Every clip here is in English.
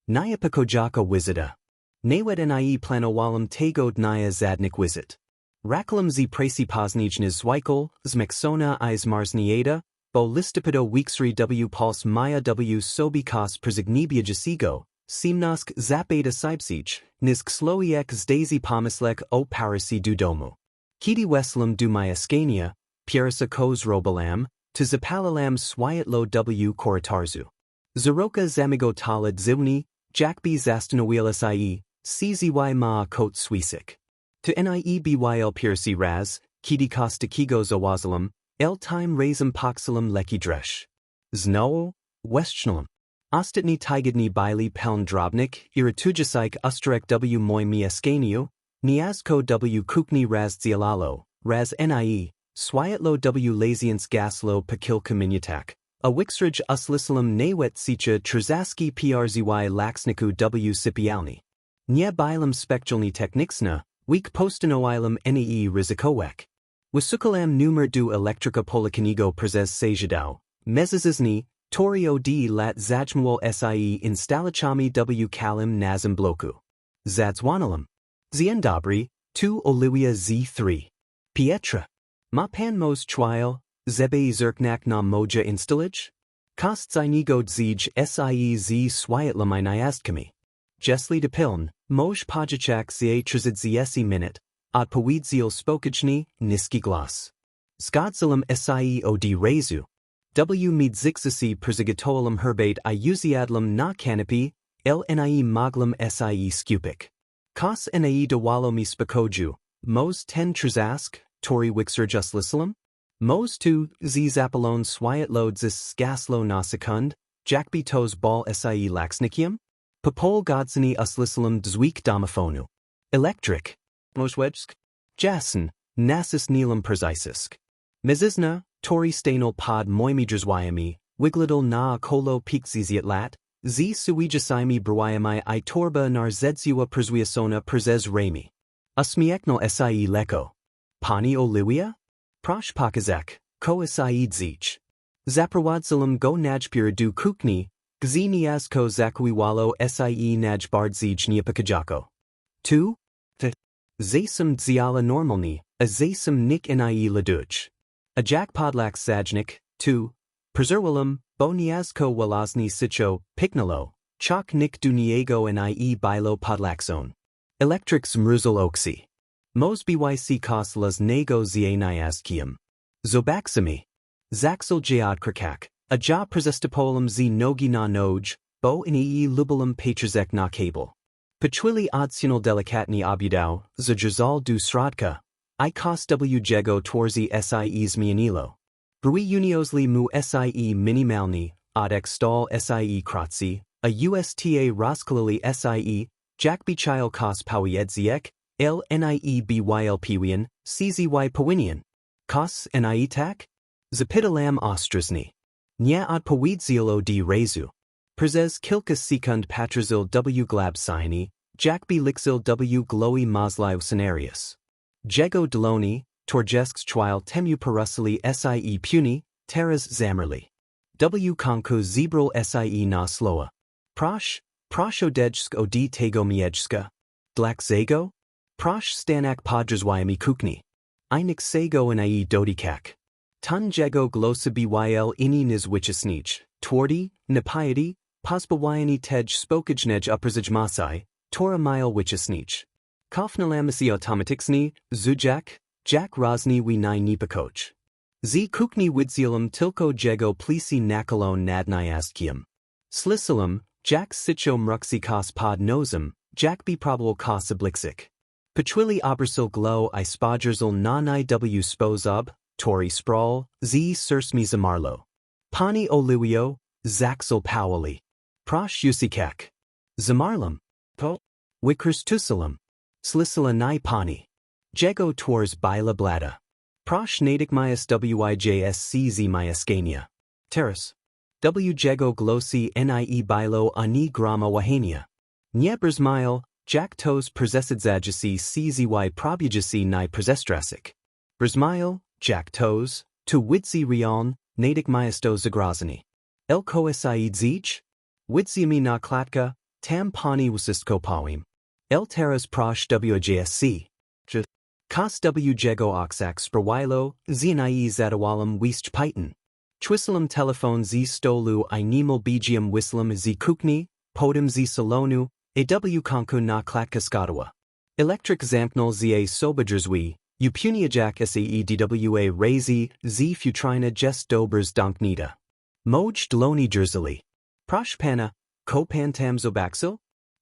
Nia pokojaka wizita. Nawet nie planowałam tego dnia zadnik wizyt. Raklum z pracy poznijny zwykle, zmexona I zmarznieta, bo listopado wixry w puls maja w sobie kos przygnibiajacego, simnosk zapata sibsich, nisk sloiek z daisy pomyslek o parisi du domu. Kiedy weslam du miaskania, piersa kos robalam, to zapalalam swiatlo w korytarzu. Zaroka zamigo talad zivni, jakby zastanowiel sie, czzy ma kot swisik. To niebyl piersi raz, kiedy kostakigo zawazalam, el time razem poxalam leki dresh. Znowu, westchnalem. Ostatni tygodni bili peln drobnik, iratujasik ustrek w moj miaskaniu, niazko w kukni raz zielalo, raz nie, swiatlo w laziens gaslo pakilka miniatak. A wixrij uslisalam nawet sicha trzaski przzy laksniku w sypialni. Nie bilam specjalni techniksna, week postanowilam nie ryzykowek. Wysukalam numer du elektrika polakanigo przez sejadał, mezazizny, torio d lat zajmual sie instalachami w kalim nazem bloku. Zadzwonilam. Dzień dobry, tu Olivia z3. Pietra. Ma pan mos trial, zebe zerknak na moja instalaj? Kostzajnigo dzij sie z swiatlamai niastkami. Jesli de piln, moj pojachak zie trzydziesi minut, odpowiedziel spokojny, niski glas. Zgodzalam sie od razu. W miedzixasi przygotowałem herbate I uziadlam na kanapie, el nie moglam sie skupik. Kos nie dowalo mi spokoju, mos ten trzask, tori wixerjuslisalam? Mos tu, z zapalon swiatlo zis gaslo na sekund, jakby tos bal sie laksnikium? Popol godzini uslisalam dzweek domofonu. Electric. Moswejsk. Jason, nasis nilam przisisk. Mizizna, tori stanol pod moimidrzwiami, wiglidal na kolo pikziziat lat, z suijasimi brwiami I torba narzedzua przwiasona przez rami. Usmieknal sie leko. Pani Olivia? Prosh pokazek, ko sie dzich. Zaprowadzalam go najpierw du kukni, gzi niazko zakuiwalo sie najbardziej niepokojako. Tu? Zasem dziala normalni, a zasem nik nie laduch. A jak podlak sajnik, tu, prezerwalam, bo niazko walazni sicho, piknalo, chok nik du niego nie bilo podlakson. Electric zmruzal oksi. Mos byc kos las nego zie niazkium. Zobaksami. Zaxel jad krakak, a ja prezestapolam z nogi na noj, bo lubalam patrzek na cable. Pachwili odsional delikatni obudał, zajrzal du srodka, I kos w jego tworzy sie zmianilo. Brui uniosli mu sie minimalni, odek stal sie kratzi, a usta roskalili sie, jak bichil kos powiedzek, el nie byl piwian, czzy powinian. Kos nie tak? Zapitalam ostrasni. Nie odpowiedzielo d razu. Przez kilka sekund patrazil w glabsini, jakby lixil w gloi mazliu scenarius. Jego dloni, torjesks trial temu parusili sie puni, teras zamerli. W konku zebral sie na sloa. Prosh od tego miejska. Dlak zego? Prosh stanak podrzwiami kukni. Inik sego nie dodikak. Tun jego glosa byl ini nizwichasnich, twardi, napiety, pozbawiani tej spokojnej uprzejmasai, tora mile wichasnich. Kofnalamasi automaticsni, zujak, jak razni wi nipakoch. Z kukni widzilam tilko jego plisi nakalon nadniastkium. Slisalam, jak sicho mruxi kos pod nosem, jak bi probable kos oblixik. Pachwili obersil glow I spodgersel na ni w spozob, tori sprawl, z sursmi zamarlo. Pani Olivio, zaxel powali. Prosh usikek. Zamarlam. Po. Wikers Slisala ni pani. Jego tours bila blada. Prosh nadik myas wijscz myaskania. Terrace. W jego glosi nie bilo ani grama wahania. Nie brzmile, jak tos przesadzajasi czzy probujasi ni przestrasik. Brzmile, jak tos, tu widzi rion, nadik myas do zagrożenie. Elko sie dzich? Widziami na klatka, Tam pani usistko pawim. El teras prosh wjsc. Kas wjego oxax sprawilo, znai zadawalam wist python. Twisselam telephone z stolu I nemo bgium whistlam z kukni, podem z salonu, aw konku na klatkaskadawa. Electric zampnol za sobadrzwi, upuniajak saedwa razi, z futrina jest dobers donknita. Moj dloni jerzali. Proshpana, ko pantam zobaxo?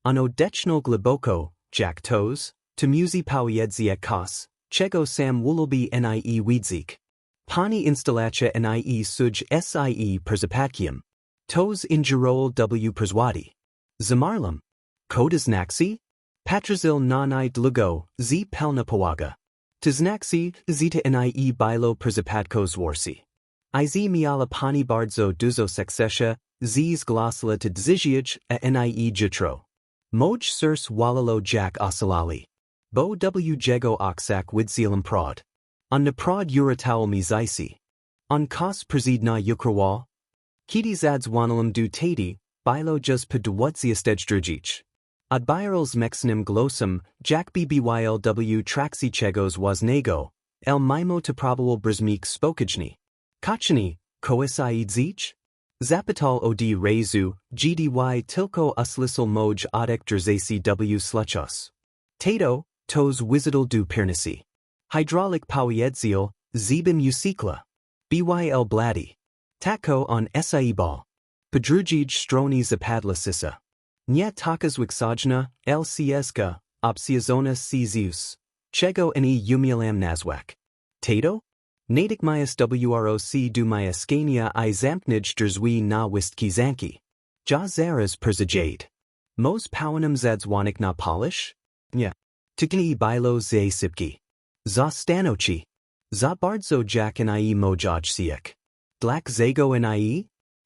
Ano dechnol gliboko, jack toes, to musi powiedzia kos, chego sam wulolbi nie widzik. Pani instalacja nie suj sie persapatkium. Toes ingerol w perswadi. Zamarlam. Kodaznaxi? Patrazil nanai dlugo, z pelna pawaga. Tiznaxi, zita nie bilo persapatko zwarsi. Iz miala pani bardzo duzo successia, z's glossala to dziziaj a nie jutro. Moj surs walalo jack osalali. Bo jego oxac widsealam prod. On na prod uratowal mi zaisi. On kos prezid na ukrawal. Kiti zads wanalam du tati, bilo jus pedwatziastej Ad birals mexanim glossum, jack bblw traxi chegos wasnego, el mimo to probable brzmik spokajni. Kachani, koisaid zich? Zapital od rezu, gdy tilko uslisal moj odek jersasi w sluchos. Tato, tos wizidal du pirnisi. Hydraulic powiedzil, zebim usikla. Byl bladi. Tako on sie ball. Podrugij stroni zapadla sisa. Nie takas wixajna, lcska, opsiazona czius. Chego ni umilam nazwak. Tato? Nadik myas wroc du myaskania I zampnij jerzwi na wistkizanki. Ja zaraz perzajade. Mos powanum zadzwanik na polish? Nya. Tikni bilo za sipki. Za stanochi. Za bardzo jak nie mojaj siek. Dlak zago nie?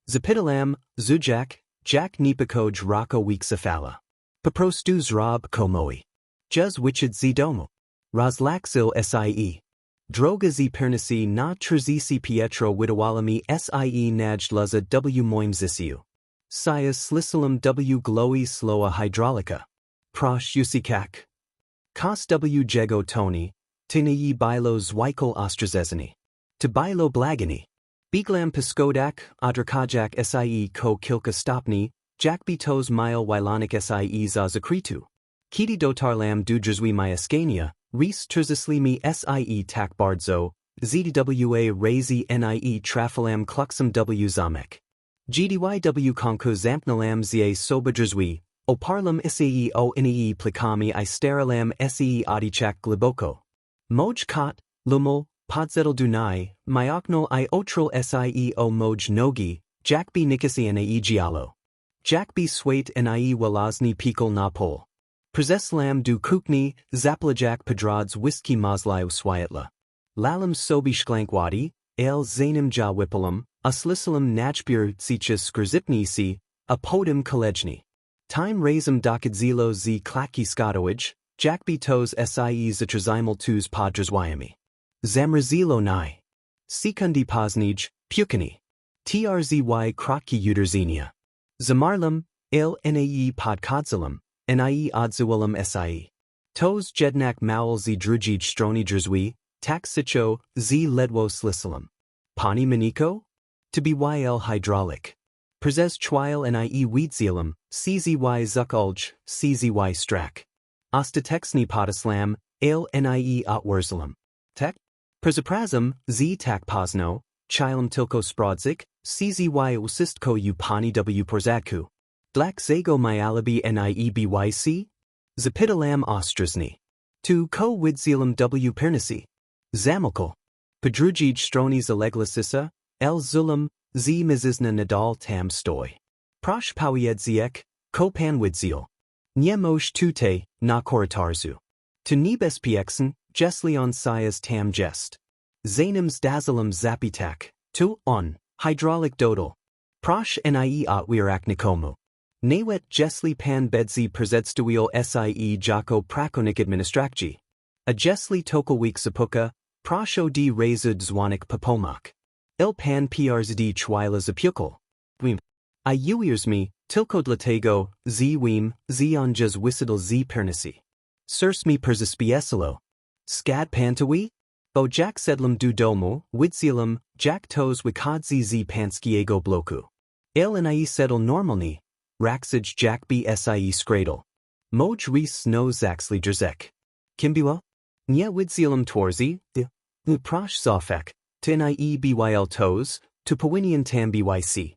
Zapitalam, zujak, jak nipakoj rako weeksafala. Paprostu zrob komoi. Juz wichid z domu. Razlaxil sie. Droga z pernisi na trzisi pietro widawalami sie najdluza w moim zisiu. Sias slisalam w gloi sloa hydraulica. Prosh uciekać. Kos w jego toni, tynyi bilo zwykle ostrzezani. To bilo blagani. Biglam piskodak, odrakajak sie ko kilka stopni, jak bitos mile wilanik sie za zakritu. Kiti dotarlam du jerzwi myaskania, ris terzislimi sie tak bardzo, zdwa razi nie trafalam kluxum w zamek. Gdyw konku zampnalam za sobadrzwi, oparlam isei o nie plikami I steralam sie odichak gliboko. Moj kot, lumul, podzettel dunai, myoknal I otril sie o moj nogi, jak b nikasi nie gialo. Jak b swait nie walazni pikal na pol. Przeslam du kukni, zaplajak pedrods whisky mazliu swiatla. Lalam sobi shklankwadi, el zanim ja wipalam, uslisalam nachbir tsichis skrzipnisi, a podem kolejni. Time razem dokadzilo z klaki skadowij, jak b tos sie zatrzymal tus podrzwyami. Zamrazilo ni. Sekundi poznij, pukani. Trzy kroki uderzenia. Zamarlam, il nie podkodzalam, nie odzywalam sie. Tos jednak małal z drugij stroni jerzwi, tak sicho, z ledwo slisalam. Pani maniko? To byl hydraulic. Przez chwil nie widzealam, czzy zukulj, czzy strak. Ostateczny podislam, il nie otwierzalam. Tek? Przeprazam, z tak pozno, chilam tylko sprawdzik, czzy usistko u pani w porzadku. Dlak zago myalabi nie byc? Zapitalam ostrzesny. Tu ko widzealam w pernisi. Zamilkal. Podrugij stroni zaleglasisa, el zulam, z mizizna nadal tam stoi. Prosh powiedzek, ko pan widzeal. Nie moj tute, na korytarzu. Tu niebezpieczny, jesli on sias tam jest. Zanim zdazalam zapitak, tu on, hydraulic dodal. Prosh nie otwierak nikomu. Nawet jesli pan bedzi przedstawial sie jako prakonik administrakci. A jesli tokolwik sapuka, prosho d razud dzwonik papomak. Il pan przd chwila zapukal. I uirs me, tylko dlatego, z wim, z onjas wysadal z pernisi. Surs mi perzaspiesalo. Skad pantawi? Bo jack sedlum du domu, widsielum, jack toes wikadzi z panskiego bloku. Il ni sedel normalni. Raxage jack bsie skradel. Moj res no zaxli jerzek. Kimbiwa? Nie widsielum torzi, prosh zofek, tinii byl toes, tu powinian tam byc.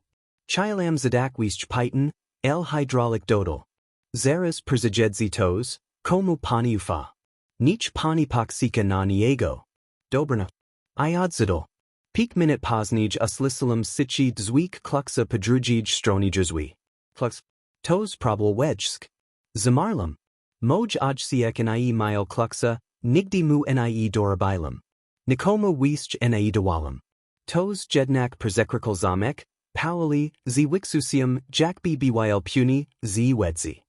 Chilam zadakwisch python, el hydraulic dodal. Zaras perzajedzi toes, komu pani ufa. Nich pani paksika na niego. Dobrna. Iodzidal. Peak minute posnij uslisalum sichi dzweek kluksa padrujij stroni jerzwi. Klux. Toes probal wedgsk. Zamarlum. Moj ojsiek nie mile kluksa, nigdi mu nie dorabilum. Nikoma wiesc nie dawalum. Toes jednak perzekrikal zamek, powali, z wixusium, jack byl puni, z wedzi.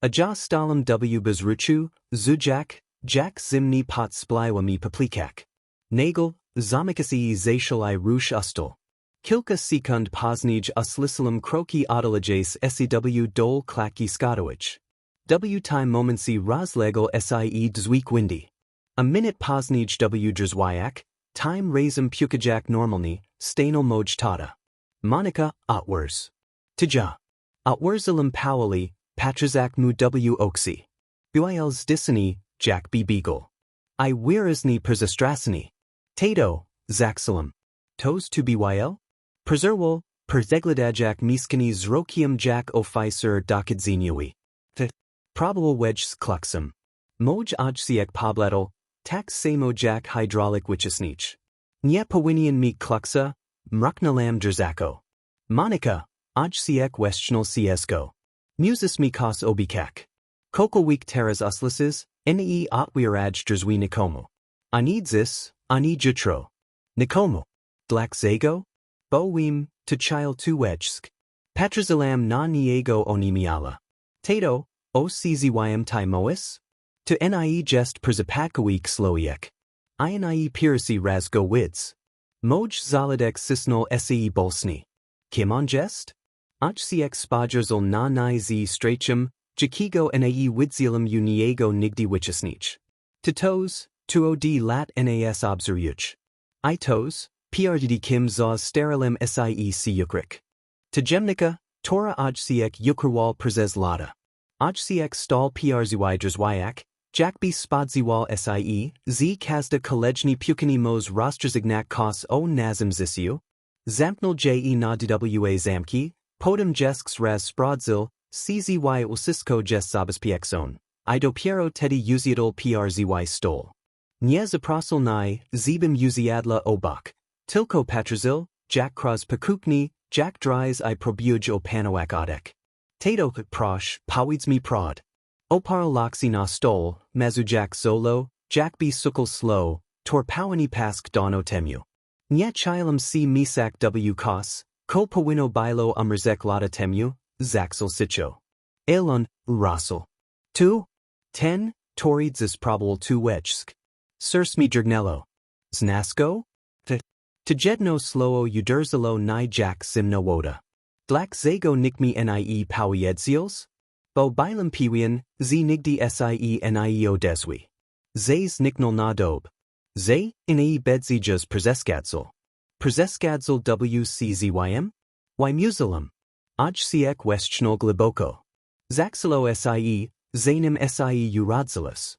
Aja stalum w bezruchu, zujak, jack zimni pot spliwa mi paplikak. Nagel, zamikasi zacial rush ustal. Kilka sekund posnij uslisalum kroki odalajes sew dol klaki skadowich. W time momency rozlegal sie dzweek windy. A minute posnij w jerzwiak, time razum pukajak normalni, stanal moj tata. Monica, otwers. Tija. Otwersalum powali, patrazak mu w oksi. Buils dissini, jack b beagle. I weirisni perzastrasini. Tato, zaxalum. Toes to byl? Preserwal, perzegladajak miskini zrokium jack officer dokadziniui. The probable wedge kluxum. Moj ojsiek poblatal, tax samo jack hydraulic wichisnich. Nie powinian mi kluxa, mruknalam jerzako. Monica, ojsiek westchnal csgo. Musis mi kos obikak. Kokolweek teras uslises, ne otwiraj jerzwi nikomu. Anidzis, ani jutro. Nikomu. Dlak zago? Bowim, to chile tu wedgsk. Patrazilam na niego onimiala. Tato, o czym timois? To nie jest perzapatkoweek sloiek. Nie pirasi razgo wids. Moj zaladek sisnol se bolsni. Kimon jest? Ojsiek spodzierzal na ni z strachum, jakiego nie widzielum u niego nigdy wichisnich. Toes, tuo d lat nas observuch. I toes, prdd kim za sterilim siec ukrik. Tajemnika, tora ojsiek ukrwal przez lata. Ojsiek stal przwy jerzwiak, jack b spodziewal sie, z kazda kolejni pukini mos roztrzygnak kos o nazim zisiu. Zamknul je na dwa zamki, podem jesks raz sprodzil, czzy usisko jes zabezpiekson. I dopiero tedy uziadal przwy stol. Nie zaprosel ni, zibim uziadla obok. Tylko patrazil, jack kraz pakukni, jack dries I probuj o panowak odek. Tato prosh, powids mi prod. Opar loxi na stol, mazu jack solo, jack b sukal slow, tor pawani pask dono temu. Nie chilum si misak w kos, ko powino bilo umrzek lata temu, zaxel sicho. Elon, russell. 2. 10, torid zis probable 2 wedgsk. Surs mi jergnello. Znasko? Jedno slowo uderzalo ni jack simno woda. Dlak zago nikmi nie powiedzils? Bo bilum piwian, z nigdi sie nie odezwi. Zays niknol na dob. Zay, nie bedzijas przeskadzal. Przeskadzal wczym? Y musalum. Ojsiek westchnol gliboko. Zaxalo sie, zanim sie urodzalis.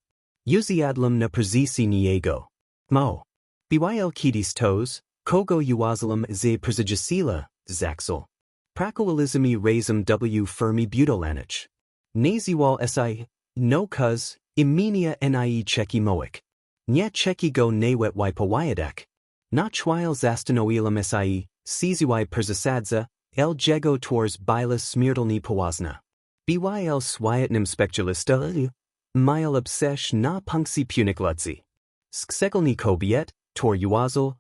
Uziadlum na przisi niego. Mo. Byl kidis toes, kogo uazalum ze przejasila, zaxal. Prakoalizmi razum w fermi butolanich. Naziwal si, no cuz, imienia nie cheki moik. Nie cheki go nawet y powiadek. Na chwil zastanowilam si, czzy perzasadza, el jego tors bilas śmiertelny połazna. Byl swajatnym specjalista, mile obsesh na punksi punikladzi. Sksegelny kobiet, tor uazal,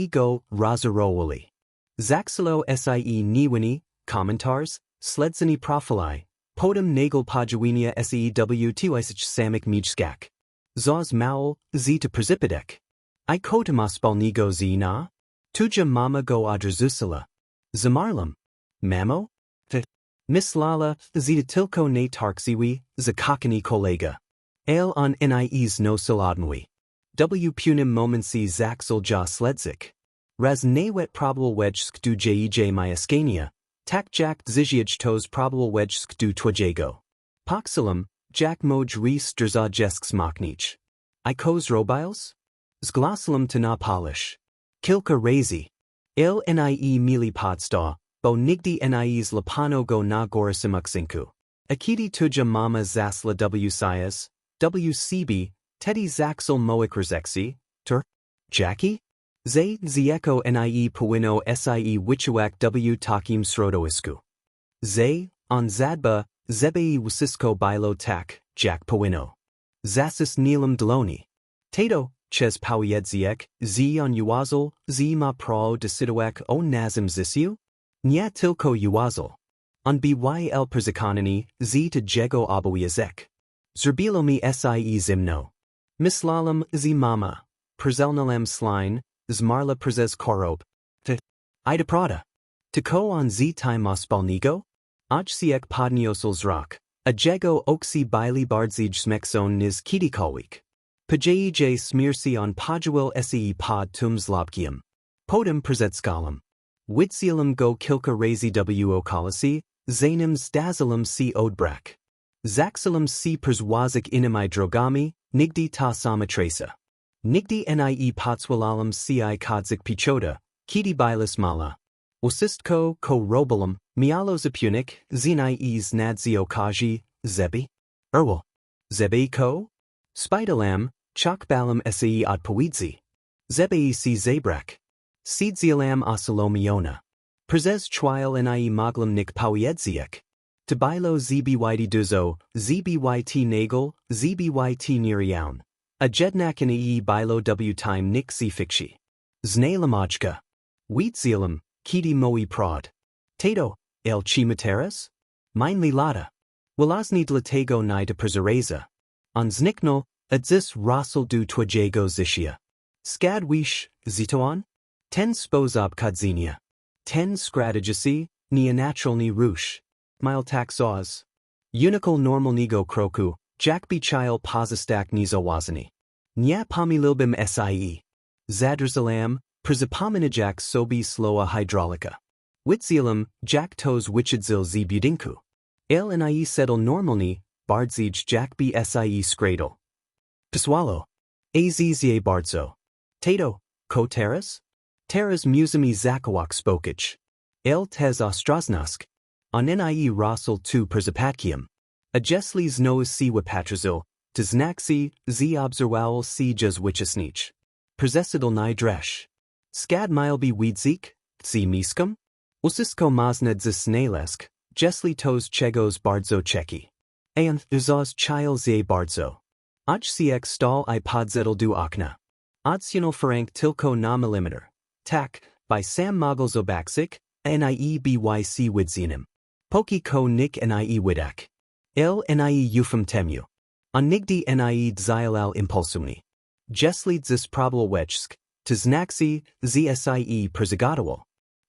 go razarowali. Zaxalo sie niwini, kommentars, sledzani profili, podem nagel pojawinia sew tuisich samik mijskak. Zaz maul, z to przipidek. I kotamas balnigo z na? Tuja mama go adrzusila. Zamarlam. Mamo? Mislala, zita tilko ne tarksiwi, zakakani kolega. Ale on nies no saladnwi. W punim momensi zaxel ja sledzik. Raz nawet probable wedgsk du jej myaskania, tak jak dzijiaj tos probable wedgsk du twajego. Poxilum, jak moj res drza jesks machnich. I kos robiles? Zglasilum to na polish. Kilka razy. Il nie mili podsta, bo nigdy nies lapano go na gorisimuksinku. Akiti tuja mama zasla wsias, wcb, teddy zaxel moikrzexi, tur? Jackie? Zay zieko nie powinno sie wichuak w takim srodoisku. Zay, on zadba, zebei wsisko bilo tak, jak powinno. Zasis nilam dloni. Tato, ches powiedzek, z on uwazel, z ma pro desidowek o nazim zisiu? Nya tilko uwazel. On byl perzikanani, z to jego obowiezek. Zerbilo mi sie zimno. Mislalam z mama, perzelnalam slime, zmarla przez korob. Ida prada. Tiko on z time ospalnigo? Ajsiek podniosel zrak, a jego oksi bili bardzij smekson niz kidikolwik. Pajej smirsi on pojuel see pod tum zlobkium. Podum przedzskalam. Witzielum go kilka razy wo kolisi, zanim zdazilum si odbrak. Zaxilum si przwazik inami drogami, nigdy ta sama tresa. Nigdy nie potswalalum ci kodzik pichoda, kidi bilis mala. Osistko ko robalum, mialo zapunik, znies nadzio kaji, zebi? Erwal. Zebi ko? Spidalam, chakbalam se odpowiedzi. Zebi si zabrak. Sidzialam osalomiona. Przez trial nie moglam nik powiedziek. Tabilo zbyt duzo, zbyt nagel, zbyt niriaun. A jednak nie bilo w time nik si fiksi. Znalamajka. Wheatzielum, kidi moi prod. Tato, el chimateras? Mainly lata. Walazni dlatego ni de prezereza. On zniknol, adzis rossel du twajego zishia. Skad wish, zitoan? Ten spozob kadzinia. Ten strategisi, ni natural ni rush. Mile taxos. Unikal normal nigo kroku, jak bichil pozistak nizo wazani. Nya pomililbim sie. Zadrzalam, prizapominajak sobi sloa hydraulica. Witzielum, jak tos wichidzil z budinku. El nie settle normalni, bardzij jak sie skradel. Piswalo. Azizye bardzo. Tato, ko teras? Teras musimi zakawak spokich. El tez ostroznosk. On nie rossel tu prizapatkium. Ajeslis nos si wapatrazil, tiznaksi, z obserwal si jas wichisnich. Prezesidal ni dresh. Skad milbi weedzik, zi miskum? Usisko mazned zisnalesk, jesli tos chegos bardzo cheki. Ayanth uzos chil ze bardzo. Ajciek stal I podzedal du okna. Odsional ferank tilko na millimeter. Tak, by Sam Mogul Zobaksik, niebyc widzinim. Poki ko nik nie widak. El nie eufem temu. On nigdy nie dzilal impulsumni. Jesli zis probable wechsk, tiznaksi, zsie perzigadawal.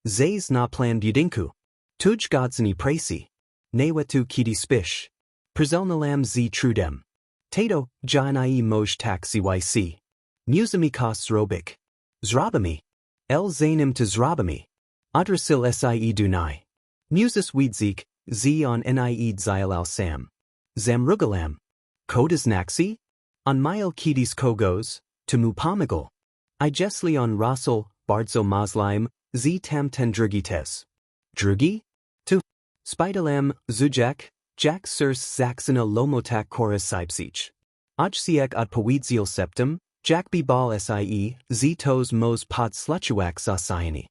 Zays na plan budinku. Tuj godzini prasi. Newetu kidi spish. Perzelnalam z trudem. Tato, ja nie moj tak cyc. Musimi kos zrobik. Zrobami. El zanim to zrobami. Adrasil sie dunai. Musis weedzik, z on nie dzilal sam. Zamrugalam. Kodaznaksi? On mile kidis kogos, to mupomigal. I jesli on rossel, bardzo maslaim, z tam ten drugites. Drugi? To. Spidalam, zujek, jak sirs zaxina lomotak chorus sipsich. Ajsiek odpowiedziel septum, jak bal sie, z tos mos pod sluchuak sasiani.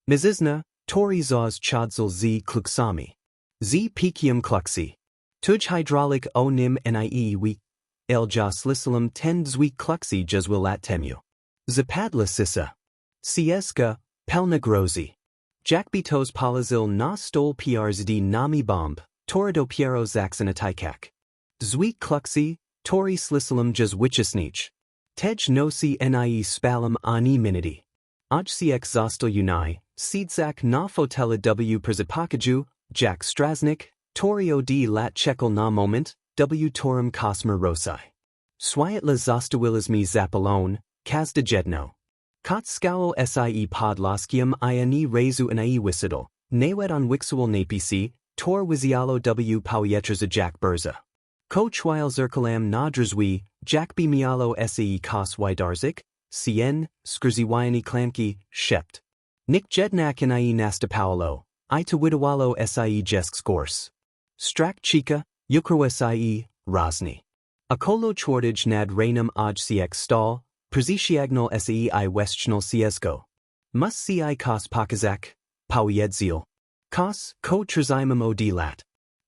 Mizizna, tori zos chodzil z kluksami. Z pikium kluksi. Tuj hydraulic o nim nie we. El jas lissalum ten zwi kluksi jaswilat temu. Zapadla sissa. Sieska, pelna grozi. Jak bitos palazil na stol przd nami bomb, torado piero zaxinatikak. Zwi kluksi, tori slissalum jaswichisnich. Tej nosi nie spalum ani minidi. Ajciek zostal unai, siedzak na fotela w przepakaju, Jack Strasnik, Torio d lat chekel na moment, w torum kosmer rosai. Swiatla zostawilismi zapalone, kazda jedno. Kot skało sie podlaskium I rezu inai wisidol, nawet on wixual napisi, tor wizialo w powietrza Jack Berza. Ko chwile zirkalam nadrzwi, Jack b mialo se kos widarzik, cn, skrzywiani klamki, shept. Nick jednak inai nasta paolo, I to widawalo sie jesk skors. Strak chika, yukro sie, razni. Akolo chwartage nad rainum aj cx stall, prezisiagnal sei westchnal csko. Mus ci kos pakazak, powiedzil. Kos, ko trzymam odilat.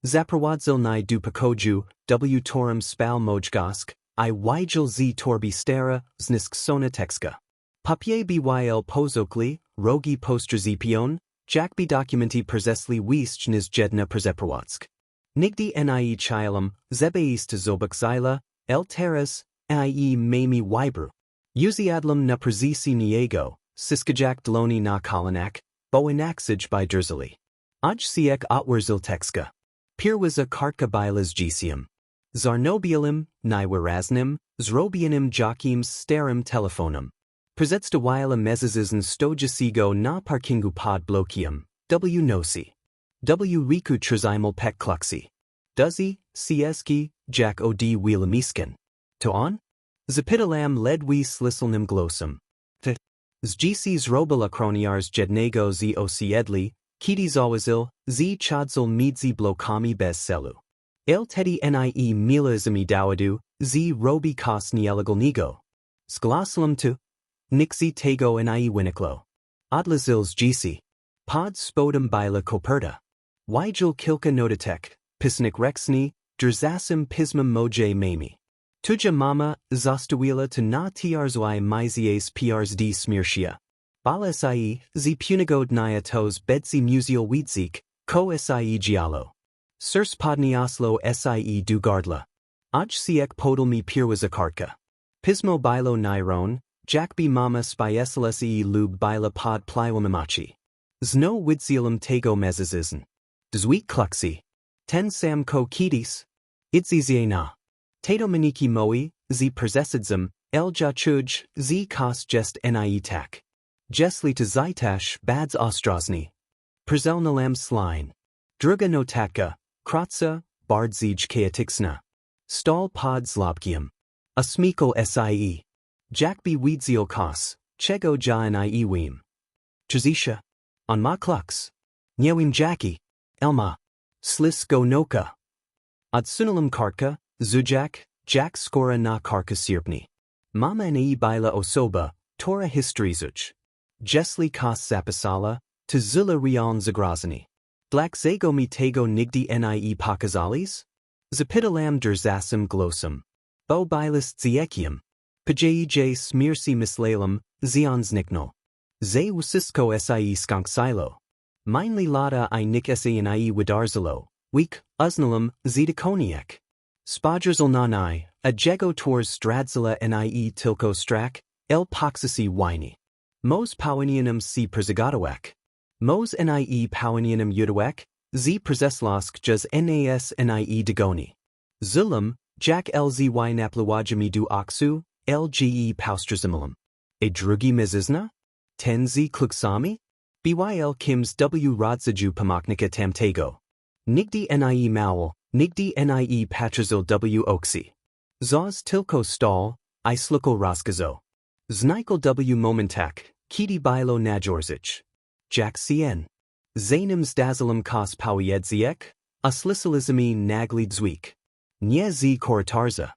Zaprowadzil ni dupakoju, w torum spal mojgask, I wigil z torbi stara, znisk sona tekska. Papier byl pozokli, rogi postrzipion, Jack b documenti przesli wistch niz jedna przeprowadzk. Nigdy nie chilum, zebeist zobak zila, el teras, mami wybru. Uziadlum na prezisi niego, siskajak dloni na kolinak, bo inaksij by derzili. Aj siek otwerzil tekska. Pirwiza kartka bilas gesium. Zarnobialim, niwaraznim, zrobianim joachim starim telefonum. Prezetsta wila mezazizn stojasigo na parkingu pod blokium, w nosi. W riku trzymal pek kluxi. Duzi, cski, Jack od wielamiskin. To on? Zapitalam ledwi sliselnim glossum. Z robel akroniars jednego z osiedli, kiti zawazil, z chadzil midzi blokami bez selu. El tedi nie milazimi dawadu, z robi kos nielegalnigo. Skalasalam tu. Nixi tego nie winiklo. Odlazils gc. Pod spodum bila koperta. Wigil kilka notatek, pisnik rexni, drzasim pismum mojej mami. Tuja mama, zostawila to na tiarzwi mizies przd smirshia. Bala sie, z punigod nia tos bedzi musial widzik, ko sie giallo. Sirs podnioslo sie dugardla. Aj siek podlmi pirwizakartka. Pismo bilo niron, Jack b mama spieslse lub bila pod pliwamimachi. Zno widzielum tego mezazizn. Dzweet kluxi. Ten sam ko kitis. Idzizie na. Tato maniki moi, z przesidzum, el jachuj, z kos jest nie tak. Jesli to zitash bads ostrozni. Przelnalam slin. Druga notatka, kratza, bardzij kaatiksna. Stal pod zlobkium. Asmikal sie. Jack b widziel kos, chego ja nie wim. Trzisha. On ma klux. Niewim jacki. Elma. Slis go noka. Odsunalam karka, zujak, Jack skora na karka sierpni. Mama nie bila osoba, tora historyzuch. Jesli kos zapasala, to zula rion zagrożenie. Black zago mi tego nigdy nie pokazalis? Zapitalam drzasim glossum. Bo bilis ziekium. Pajej smirsi mislalam, zion zniknol. Ze usisko sie skanksilo. Mainly lada I nik se nie widarzilo, weak, uznalam, zidakoniek. Spojrzal nanai, a jego tors stradzila nie tilko strak, el poxisi wini. Mos pawinianum si przygotowak. Mos nie pawinianum udawak, z przeslosk jaz nas nie dogoni. Zulum, Jack lzy napluwajami du oksu, lge paustrazimilum. A drugi mezizna? Tenzi kluksami? Byl kims w rodzaju pomocnika tamtego. Nigdy nie małol, nigdy nie patrazil w oksi. Zaz tilko stal, I slukal rozkazo. Znikal w momentak, kiti bilo najorzich. Jack cn. Zanim zdazilam kos powiedzek, aslisalizmi nagli dzweek. Nie z korytarza.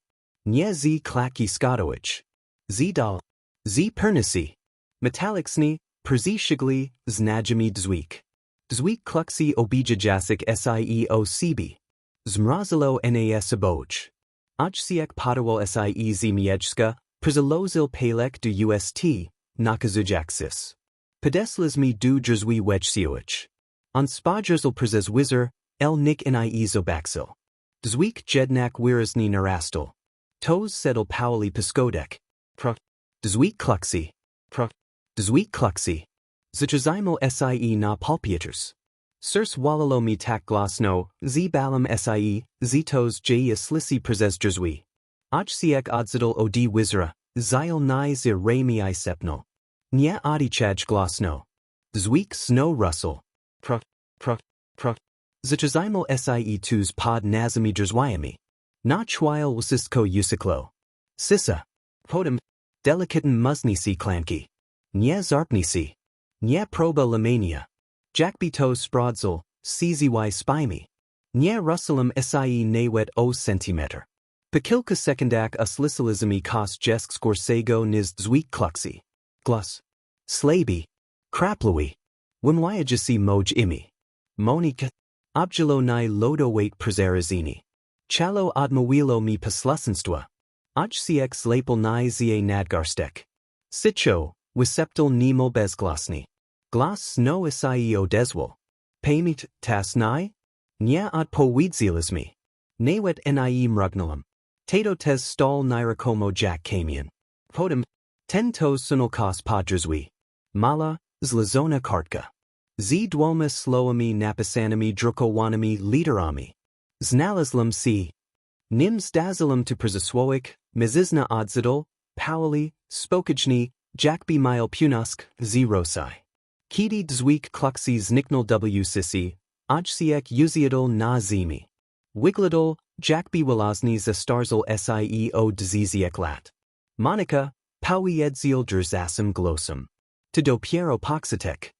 Nie z klaki skadowich. Z dal. Z pernisi. Metalicsni, przishigli, znajami dzweek. Dzweek kluxi obijajasik sieo cb. Zmrazilo nas aboj. Ajsiek podawo sie zmiejska, przylozil palek du ust, nakazujaksis. Pedeslizmi du drzwi wejsiowich. On spojrzal przez wizer, el nik nie zobaksil. Dzweek jednak wirazny narastil. Toz sedel pawli piskodek. Dzweek kluxi. Dzweek kluxi. Zatrzymał sie na palpiators. Sirs walalo mi tak glasno, z balam sie, zitos j slisi prezesdrzwi. Odciek odzidal od wizra, zil ni ze remi I sepno. Nie odichaj glasno. Zwiek snow russell. Pro. Zatrzymał sie tus pod nazami drzwiami. Na chwil wasisko usiklo. Sisa. Potem. Delikatan muznisi klanki. Nie zarpnisi. Nie proba lamania. Jakby to sprawdzał, czzy spimy. Nie russalam sie nawet o centimetr. Pakilka sekundak uslisalizmi kos jesk skorsego niz zwiek kluxi. Glus. Slaby. Krapluwi. Wimwyajasi moj imi. Monika. Objelo ni lodo wait prezarazini. Chalo odmawilo mi paslusenstwa. Odciek lapel ni za nadgarstek. Sitcho, wiseptal nemo bezglasni. Glas no sie odezwal. Pamit, tas ni? Nia odpowiedzializmi. Nawet nie mrugnalam. Tato tes stol nirakomo jak kamian. Potem. Ten to sunalkos podrzwi. Mala, zlazona kartka. Z dwoma slowami napisanami drukowanami literami. Znalazlam si. Nim zdazalam to przesłowik, mizizna odzidal, pawali, spokajni, jakby mile punask, zerosai. Kidi dzweek kluxi zniknal w sisi, odciek uziadal na zimi. Wigladal, jakby walazni za starzal sie o dziziek lat. Monika, powiedzil drzasem glosum. To dopiero poxitek.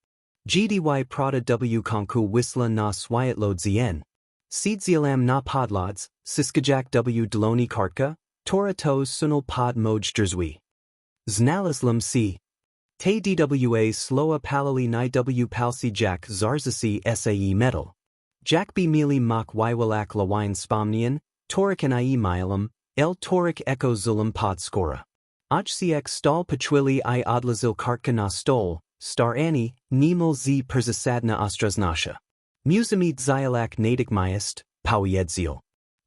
Gdy prada w konku wisla na swiatlo zien. Siedzielam na podlods, siskajak w dloni kartka, tora to sunal pod moj drzwi. Znalazlam si. Te dwa sloa palali ni w palsi jak zarzasi sae metal. Jak b mili mok wywalak lawine spomnian, torik ni milam, el torik echo zulam pod skora. Odciek stol pachwili I odlazil kartka na stol, star ani, niemal z perzasadna ostraznasha. Muzami dzielak nadik majest, powiedzil.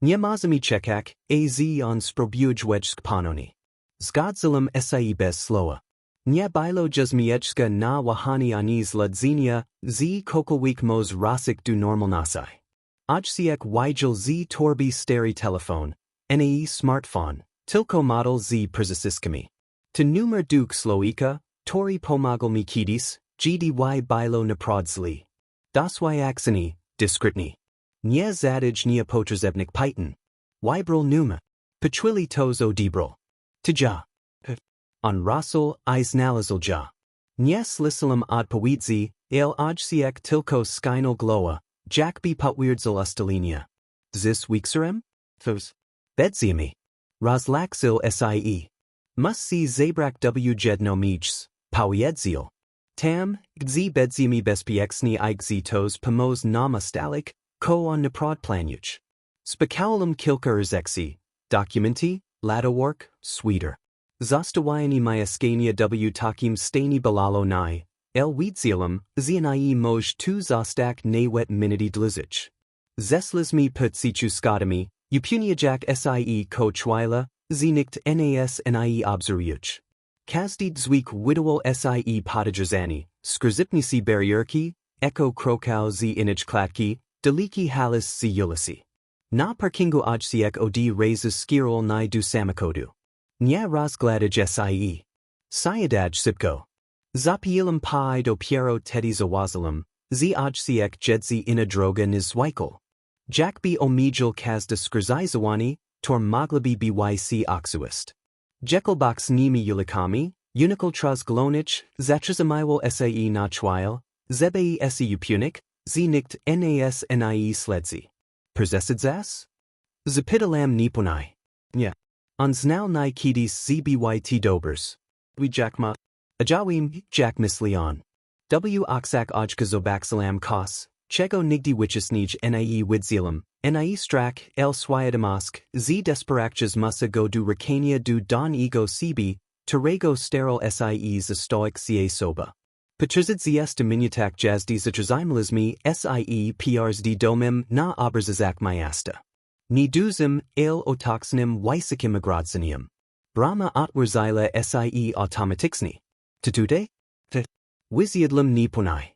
Nie mazami czekak, az on sprobuj panoni. Zgodzilam sie bez sloa. Nie bilo jazmieczka na wahani aniz ladzenia, z kokolwik mos rosik du normal nasai. Odciek wigil z torbi stary telefon, nae smartphone, tilko model z przesiskami. To numer duk sloika, tori pomagal mi kidis, gdy bilo naprodzli. Daswy aksini, dyskretni. Nie zadaj nie potrzebnik python. Wybrol numa. Pachwili tos odebral. Tja. On Russell I znalazl ja. Nie slisalam odpowiedzi, el odciek tilko skinal gloa, jakby potwierdzil ustalinia. Zis weekserem? Thos. Bedziemi. Rozlaxil sie. Mus si zabrak w jedno mijs, powiedzil. Tam, gdzie bedziemi bezpieczny I gdzie tos pomoz namastalik, ko on naprod planuch. Specjalistka kilka rzeczy, dokumenti, latowork, sweeter. Zostawianie mieszkania w takim stanie balalo ni, el widzilam, znai moj tu zostak nawet minuty dlizich. Zeslizmi putzichu skadami, upuniajak sie ko chwila, znikt nas nie obserwuch. Każdy dzweek widowal sie podajrzani, skrzipnisi barierki, echo krokał z inich klatki, daleki halis z ulisi. Na parkingu odciek od razes skirol ni du samakodu. Nie rozgladaj sie. Sayadaj sipko. Zapilam pi dopiero tedi zawazalam, z odciek jedzi ina droga nizwikal. Jakby omijal kazda skrzizowani, tor moglaby byc oksuist. Jekyllbox nimi ulikami, unikal trozglonich, zatrzymywal sie na chwil, zebei se upunik, znikt nas nie sledzi. Przesidzas? Zapitalam niponai. Nie. On znal ni kidis zbyt dobers. Jakma. Ajawim, jak mislion. W oksak ojka zobaksalam kos, chego nigdy wichisnij nie widzilam, nie strak, el swiadamask, z desperakjas musa go du ricania du don ego cb, terego steril sie zastoic ca soba. Patrizid ziesta minutak jazdi zatrzymalizmi sie prs d domem na obrzizak miasta. Ni duzim, el otoxnim wysikim agrodzenium. Brahma otwarzila sie automatixni. Tatute? Wiziadlam ni ponai.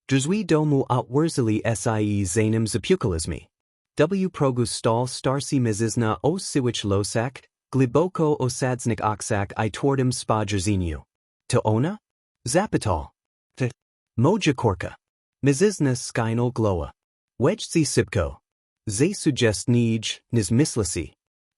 Drzwi domu outwierzali sie zanim zapukalizmi. W progu stal starsi mizizna o siwich losak, gliboko osadznik oksak I twardym spojrzeniu. To ona? Zapital. Th. Moja korka. Mizizna skynal glowa. Wedźci sipko. Ze sugestnij, niz myslisi.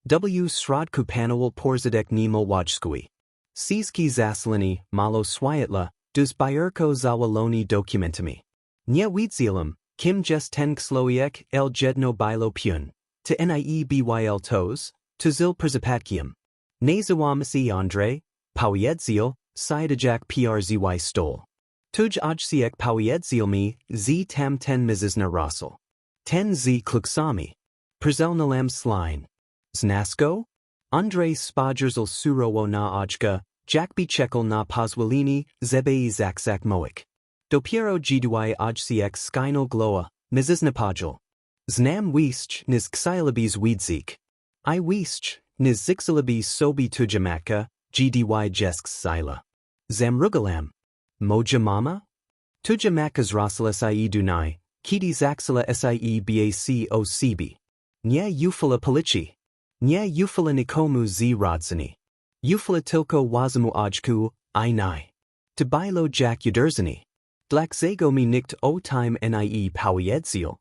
W srodku panowal porzadek niemal wajskui. Siski zaslini, malo swiatla, dus bayerko zawaloni dokumentami. Nie widzialam, kim jest ten ksloiek el jedno bilo pun. To niebyl tos, to zil przapatkium. Nazywamasi Andre, powiedzil, sidajak przzy stol. Tuj odciek powiedzil mi, z tam ten mizizna rosel. Ten z kluksami. Przelnalam slin. Znasko? Andre spojrzał surowo na ojka, jakby czekał na pozwolenie, żeby zaksak moik. Dopiero gdui odciek skynal glowa, mizizna podjal. Znam wiszcz niz ksylabis widzik. I wiszcz, niz zixilabis sobi tujamatka, gdy jesks sila. Zamrugalam. Moja mama? Tujamakas rosalas I dunai, kiti zaxila sie bac o cb. Nie ufala polici. Nie ufala nikomu z rodzani. Ufala tilko wazamu ojku, I nai. Tobilo jak uderzani. Dlaczego mi nikt o time nie powiedzil?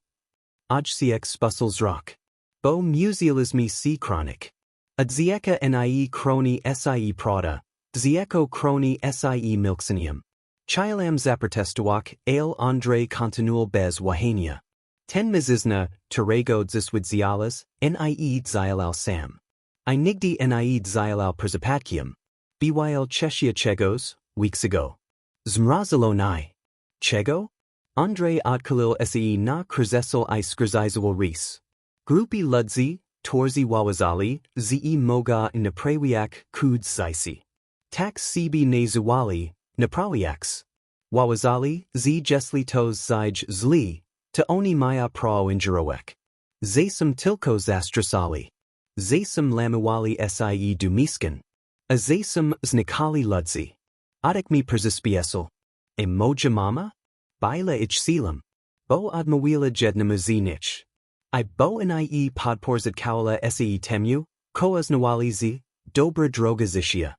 Odciek spuzzles rock. Bo muzializmi si chronik. Adzieka nie kroni sie prada, dzieko kroni sie milksinium. Chilam zaprotestowak ale Andre continual bez wahania. Ten mizizna, terego dziswidzialas, nie dzialal sam. I nigdy nie dzialal przapatkium. Byl chesia chegos, weeks ago. Zmrazilo nai. Chego? Andre odkalil se na krzesel I skrzizowal ris. Grupi ludzi, torzi wawazali, ze moga naprawiak kud zisi. Tak cb nazuwali, naprawiaks. Wawazali, z jesli tos zij zli, to oni maya prao injurowek. Zasum tilko zastrasali. Zasum lamuwali sie dumiskin. A zasum znikali ludzi. Adek mi perzispiesel. E moja mama? Baila ichsilam. Bo admawila jednamu zinich. I bo nie podporzit kawala se temu, koaz nawali z, dobra droga zishia.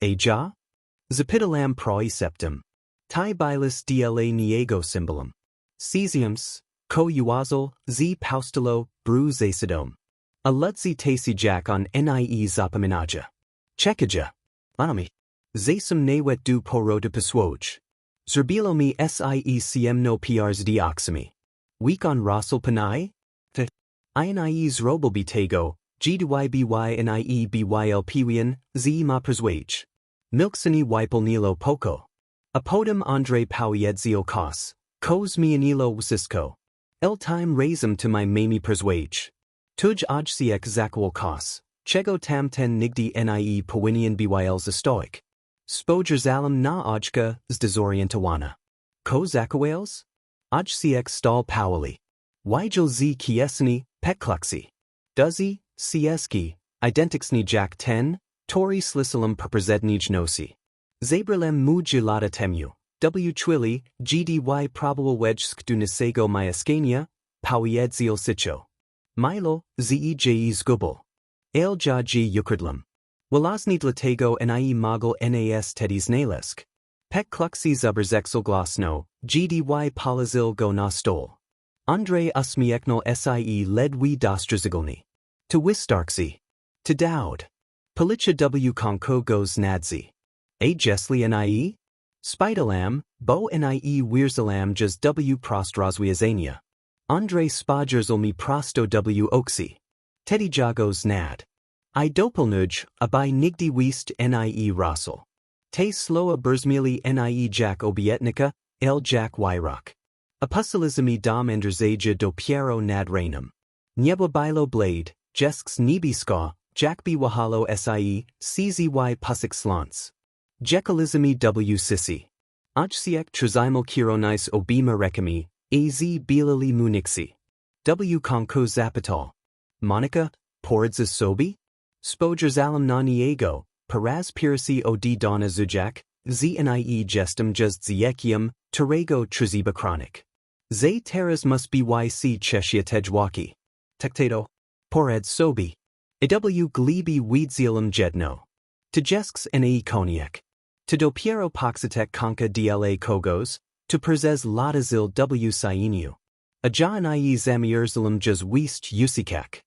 Eja? Zapitalam proi septum. Tai bilis dla niego symbolum. Cesiums, ko uazal, z paustilo, bru zasidom. A ludzi tasi jak on nie zapaminaja. Chekaja. Anami. Zasum nawet du porota paswoj. Zerbilo mi siecm no prs dioxami. Week on Rossel panai? Th. Inies robel bitego, gdui nie byl piwian, z ma perswaj. Milksini wipel nilo poco. Apodum Andre powiedzio kos, kos mi anilo wsisko. El time razum to my mami perswaj. Tuj odciek zakwal kos, chego tam ten nigdy nie powinian byl zastoik. Spojrzałam na ojka zdezorientowana. Ko zakawales? Odciek stal pawali. Wigel z kiesni, pekluxi. Duzi, cieski, identixni jak ten, tori slisalam perprzednij nosi. Zabralem mu gelada temu, w chwili, gdy probable wedgsk du nisego miaskania, powiedzil sicho. Milo, zij zgubel. El ji ukrdlam. Walazni dlatego nie mogel nas tedis nalesk. Pek kluxi zuberzexel glasno, gdy polazil go na stol. Andre usmieknal sie ledwi dostrazigalni. To wistarksi. To dowd. Policha w konko goes nadzi. A jesli nie? Spidalam, bo nie wirzalam jas w prost rozwiazania. Andre spojrzał mi prosto w oksi. Teddy jagos nad. I dopelnuj, abai nigdy wist nie rossel. Te sloa burzmili nie jak obietnika, el jak wyrok. Apostolizmi dom enderzaja dopiero nad rainum. Nieba bilo blade, jesks nibiska, jakby wahalo sie, czzy pusik slants. Jekalizmi w sisi. Odciek trzymał kironais obima rekami, az bilali muniksi. W konko zapital. Monica, poradza sobi? Spojrzałam na niego, peraz piracy od dona zujak, nie gestem just ziekiem, Terego Trzyba Chronik. Zay teraz must byc Cheshia Tejwaki. Tektato. Pored Sobi. Aw Glibi Wiedzielum Jedno. Tjesks na Koniak. To Dopiero Poxitek Konka Dla Kogos, to Przez Latazil w Sieniu. Aja i Zamierzulum Jaz Wist Uciekać.